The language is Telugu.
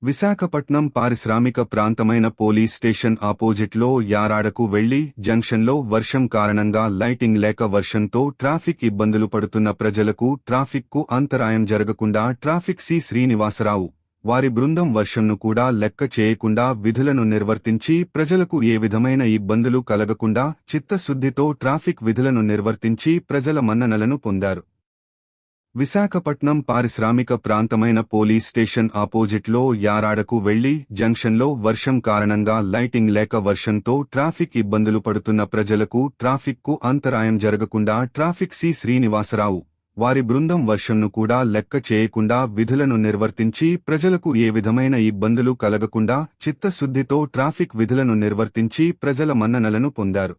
విశాఖపట్నం పారిశ్రామిక ప్రాంతమైన పోలీస్ స్టేషన్ ఆపోజిట్లో యారాడకు వెళ్లి జంక్షన్లో వర్షం కారణంగా లైటింగ్ లేక వర్షంతో ట్రాఫిక్ ఇబ్బందులు పడుతున్న ప్రజలకు ట్రాఫిక్కు అంతరాయం జరగకుండా ట్రాఫిక్ సి శ్రీనివాసరావు వారి బృందం వర్షంను కూడా లెక్క చేయకుండా విధులను నిర్వర్తించి ప్రజలకు ఏ విధమైన ఇబ్బందులు కలగకుండా చిత్తశుద్ధితో ట్రాఫిక్ విధులను నిర్వర్తించి ప్రజల మన్ననలను పొందారు. విశాఖపట్నం పారిశ్రామిక ప్రాంతమైన పోలీస్ స్టేషన్ ఆపోజిట్లో యారాడకు వెళ్లి జంక్షన్లో వర్షం కారణంగా లైటింగ్ లేక వర్షంతో ట్రాఫిక్ ఇబ్బందులు పడుతున్న ప్రజలకు ట్రాఫిక్కు అంతరాయం జరగకుండా ట్రాఫిక్ సి శ్రీనివాసరావు వారి బృందం వర్షంను కూడా లెక్క చేయకుండా విధులను నిర్వర్తించి ప్రజలకు ఏ విధమైన ఇబ్బందులు కలగకుండా చిత్తశుద్ధితో ట్రాఫిక్ విధులను నిర్వర్తించి ప్రజల మన్ననలను పొందారు.